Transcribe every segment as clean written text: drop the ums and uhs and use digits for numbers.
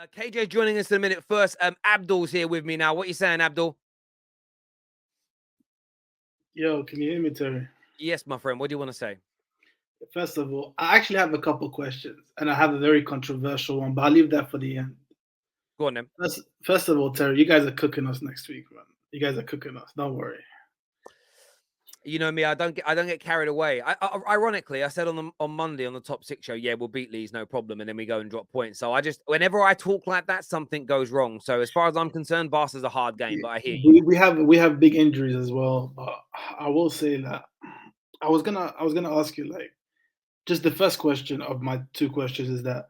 KJ joining us in a minute. First, Abdul's here with me now. What you saying, Abdul? Yo, can you hear me, Terry? Yes, my friend. What do you want to say? First of all, I actually have a couple questions, and I have a very controversial one, but I'll leave that for the end. Go on, then. First of all, Terry, you guys are cooking us next week, man. You guys are cooking us. Don't worry. You know me. I don't get carried away. Ironically, I said on Monday on the Top Six show, yeah, we'll beat Leeds, no problem, and then we go and drop points. So whenever I talk like that, something goes wrong. So as far as I'm concerned, Barca's a hard game, but I hear you. We have big injuries as well, but I will say that I was gonna ask you, like, just the first question of my two questions is that,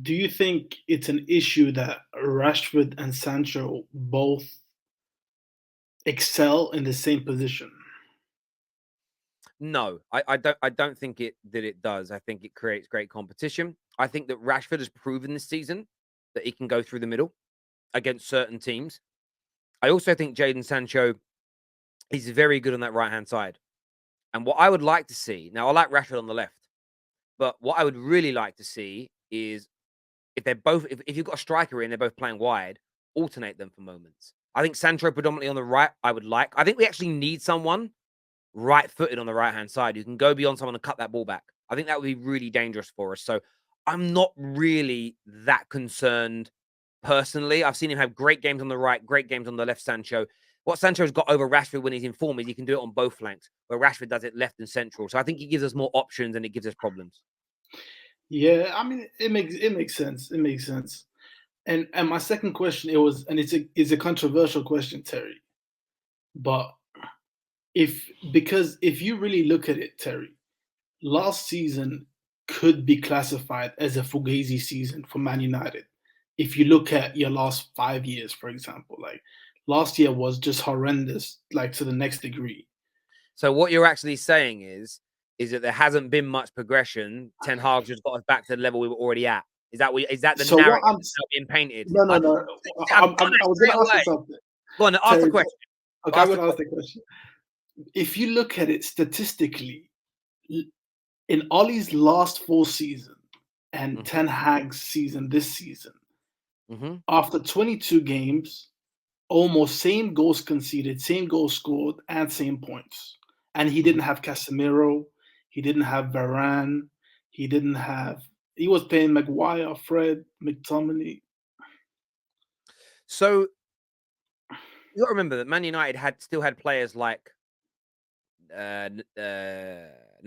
do you think it's an issue that Rashford and Sancho both excel in the same position? No, I don't think it does. I think it creates great competition. I think that Rashford has proven this season that he can go through the middle against certain teams. I also think Jadon Sancho is very good on that right hand side. And what I would like to see now, I like Rashford on the left, but what I would really like to see is if you've got a striker in, they're both playing wide, alternate them for moments. I think Sancho predominantly on the right. I think we actually need someone right-footed on the right-hand side who can go beyond someone and cut that ball back. I think that would be really dangerous for us. So I'm not really that concerned personally. I've seen him have great games on the right, great games on the left, Sancho. What Sancho's got over Rashford when he's in form is he can do it on both flanks, where Rashford does it left and central. So I think he gives us more options and it gives us problems. Yeah, I mean, it makes sense. It makes sense. And my second question, it's a controversial question, Terry. But if you really look at it, Terry, last season could be classified as a fugazi season for Man United. If you look at your last 5 years, for example, like last year was just horrendous, like to the next degree. So what you're actually saying is that there hasn't been much progression. Ten Hag's just got us back to the level we were already at. Is that the So what narrative I'm that's now being painted? No, no, no. I've done I it was straight gonna ask you away. something, Go on, ask the Terry. question. Okay, I'm Ask the gonna ask question. the question. If you look at it statistically, in Ollie's last full season and Mhm, Ten Hag's season this season, mhm, after 22 games, almost same goals conceded, same goals scored, and same points. And he mhm. didn't have Casemiro, he didn't have Varane, he was playing Maguire, Fred, McTominay. So you got to remember that Man United still had players like Nemanja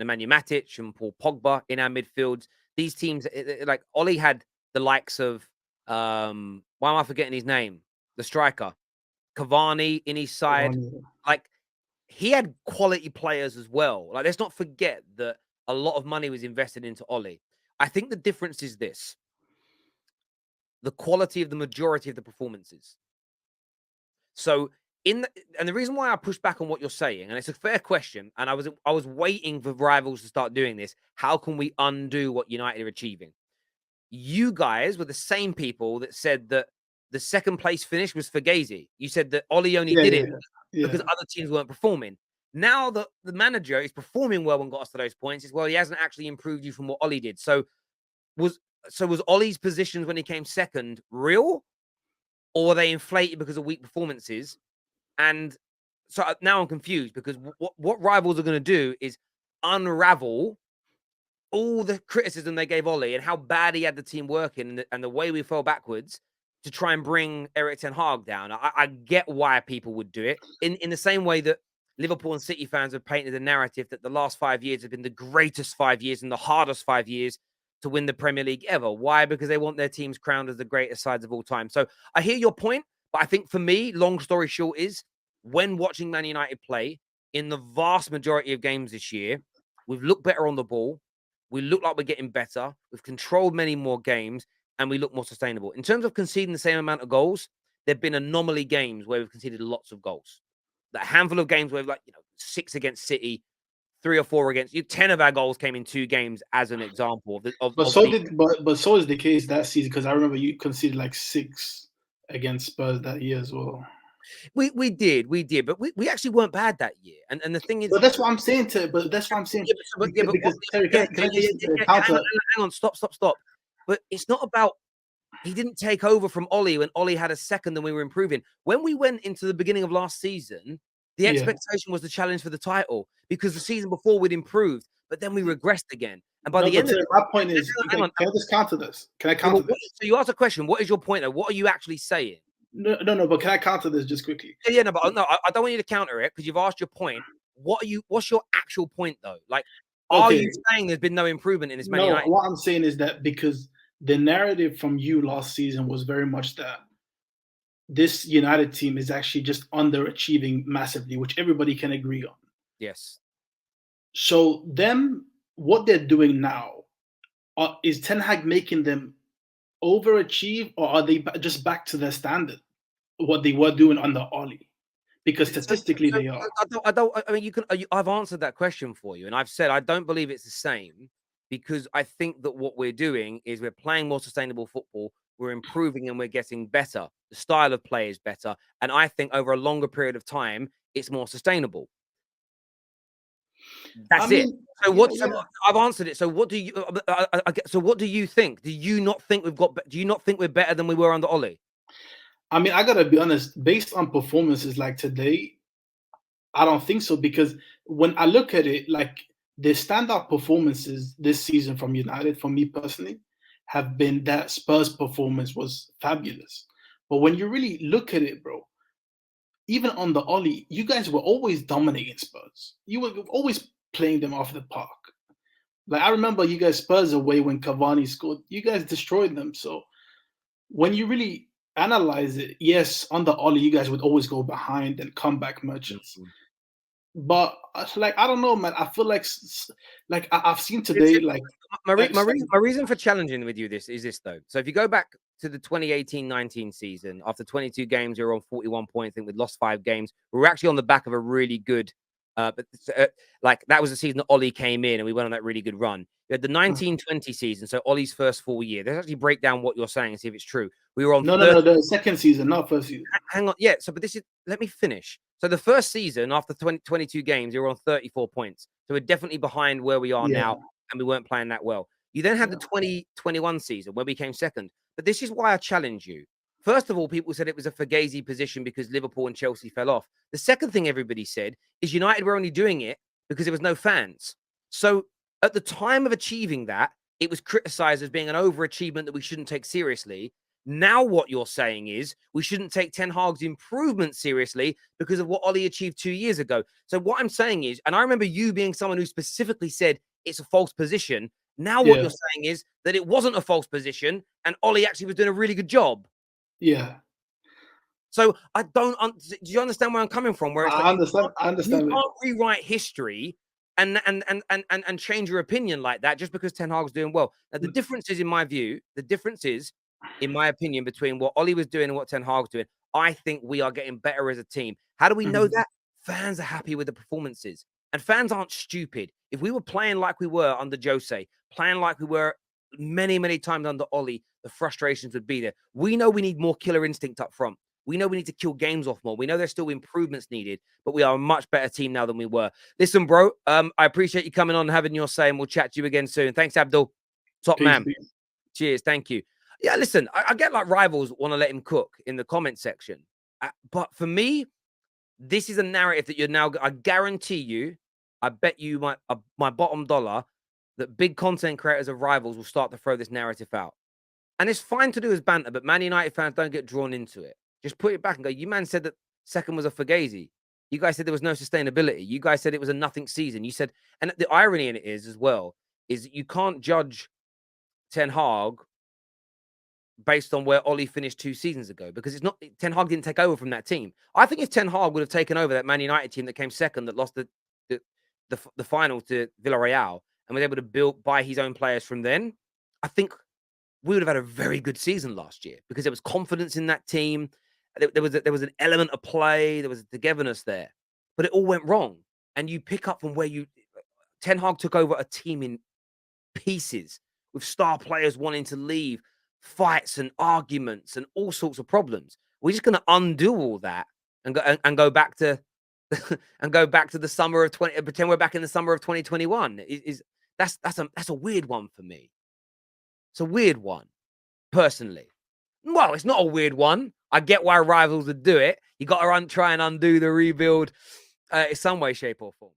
Matic and Paul Pogba in our midfields. These teams, like Ollie had the likes of why am I forgetting his name? The striker Cavani in his side. Like he had quality players as well. Like let's not forget that a lot of money was invested into Ollie. I think the difference is this: the quality of the majority of the performances. So and the reason why I push back on what you're saying, and it's a fair question, and I was waiting for rivals to start doing this. How can we undo what United are achieving? You guys were the same people that said that the second place finish was Fugazi. You said that Ollie only Yeah, did yeah, it because yeah. other teams weren't performing. Now that the manager is performing well and got us to those points, is well, he hasn't actually improved you from what Ollie did. Was was Ollie's positions when he came second real, or were they inflated because of weak performances? And so now I'm confused because what rivals are going to do is unravel all the criticism they gave Ollie and how bad he had the team working and the way we fell backwards to try and bring Eric Ten Hag down. I get why people would do it in the same way that Liverpool and City fans have painted the narrative that the last 5 years have been the greatest 5 years and the hardest 5 years to win the Premier League ever. Why? Because they want their teams crowned as the greatest sides of all time. So I hear your point, but I think for me, long story short is when watching Man United play in the vast majority of games this year, we've looked better on the ball. We look like we're getting better. We've controlled many more games and we look more sustainable. In terms of conceding the same amount of goals, there have been anomaly games where we've conceded lots of goals. That handful of games where, like, 6 against City, 3 or 4 against you. 10 of our goals came in 2 games, as an example But of so the. did but so is the case that season, because I remember you conceded like six against Spurs that year as well. We did, but we actually weren't bad that year. And the thing is, But that's what I'm saying to. But that's what I'm saying but what? because Terry, Yeah, can I yeah, yeah, just yeah, yeah. Hang counter? on, hang on. Stop. But it's not about He didn't take over from Ollie when Ollie had a second and we were improving. When we went into the beginning of last season, the Yeah. expectation was the challenge for the title because the season before we'd improved, but then we regressed again. And by No, the but end of Terry, it, my point is, hang on. can I just counter this? Can I Yeah, counter so this? you asked a question. What is your point though? What are you actually saying? No, no, no, but can I counter this just quickly? Yeah, no, but no, I don't want you to counter it because you've asked your point. What's your actual point though? Like, are Okay, you saying there's been no improvement in this Man no, United? what I'm saying is that because the narrative from you last season was very much that this United team is actually just underachieving massively, which everybody can agree on. Yes. So them, what they're doing now, is Ten Hag making them overachieve, or are they just back to their standard, what they were doing under Ollie? Because So, statistically, they are. I mean, I've answered that question for you, and I've said I don't believe it's the same because I think that what we're doing is we're playing more sustainable football. We're improving and we're getting better. The style of play is better, and I think over a longer period of time, it's more sustainable. I That's it. mean, So yeah, what? So yeah. I've answered it. So what do you? So what do you think? Do you not think we've got? Do you not think we're better than we were under Ollie? I mean, I gotta be honest. Based on performances like today, I don't think so because when I look at it, like the standout performances this season from United, for me personally, have been that Spurs performance was fabulous. But when you really look at it, bro, even on the Ollie, you guys were always dominating Spurs. You were always playing them off the park. Like I remember you guys Spurs away when Cavani scored. You guys destroyed them. So when you really analyze it, yes, on the Ollie, you guys would always go behind and comeback merchants. Mhm. But like I don't know, man. I feel like like I've seen It's today, like my reason for challenging with you this is this though. So if you go back to the 2018-19 season, after 22 games, we were on 41 points. I think we'd lost 5 games. We were actually on the back of a really good, but like that was the season that Ollie came in and we went on that really good run. We had the 1920 season, so Ollie's first full year. Let's actually break down what you're saying and see if it's true. We were on no, no, 30. no, the second season, not first season. Hang on, yeah. So, but this is let me finish. So the first season, after 22 games, we were on 34 points. So we're definitely behind where we are Yeah, now, and we weren't playing that well. You then had the yeah. 2021 season where we came second. But this is why I challenge you. First of all, people said it was a Fugazi position because Liverpool and Chelsea fell off. The second thing everybody said is United were only doing it because there was no fans. So at the time of achieving that, it was criticized as being an overachievement that we shouldn't take seriously. Now, what you're saying is we shouldn't take Ten Hag's improvement seriously because of what Ollie achieved 2 years ago. So, what I'm saying is, and I remember you being someone who specifically said it's a false position. Now, what Yeah, you're saying is that it wasn't a false position and Ollie actually was doing a really good job. yeah. So, I don't, do you understand where I'm coming from? Where it's like I understand. I you understand it. can't rewrite history and change your opinion like that just because Ten Hag's doing well. Now, the difference is, in my view, the difference is, in my opinion, between what Ollie was doing and what Ten Hag's doing. I think we are getting better as a team. How do we know Mhm. that? Fans are happy with the performances, and fans aren't stupid. If we were playing like we were under Jose, playing like we were many, many times under Ollie, the frustrations would be there. We know we need more killer instinct up front. We know we need to kill games off more. We know there's still improvements needed, but we are a much better team now than we were. Listen, bro, I appreciate you coming on and having your say, and we'll chat to you again soon. Thanks, Abdul. Top Peace, man. peace. Cheers. Thank you. Yeah, listen, I get like rivals want to let him cook in the comment section. But for me, this is a narrative that you're now, I guarantee you, I bet you my bottom dollar that big content creators of rivals will start to throw this narrative out. And it's fine to do as banter, but Man United fans don't get drawn into it. Just put it back and go, you man said that second was a Fugazi. You guys said there was no sustainability. You guys said it was a nothing season. You said, and the irony in it is as well, is you can't judge Ten Hag based on where Ollie finished 2 seasons ago because it's not Ten Hag didn't take over from that team. I think if Ten Hag would have taken over that Man United team that came second, that lost the final to Villarreal, and was able to buy his own players from then, I think we would have had a very good season last year because there was confidence in that team. There was an element of play. There was a togetherness there, but it all went wrong. And you pick up from where Ten Hag took over a team in pieces with star players wanting to leave, fights and arguments and all sorts of problems. We're just going to undo all that and go back to and go back to the summer of 20. Pretend we're back in the summer of 2021. That's a weird one for me. It's a weird one, personally. Well, it's not a weird one. I get why rivals would do it. You got to try and undo the rebuild in some way, shape, or form.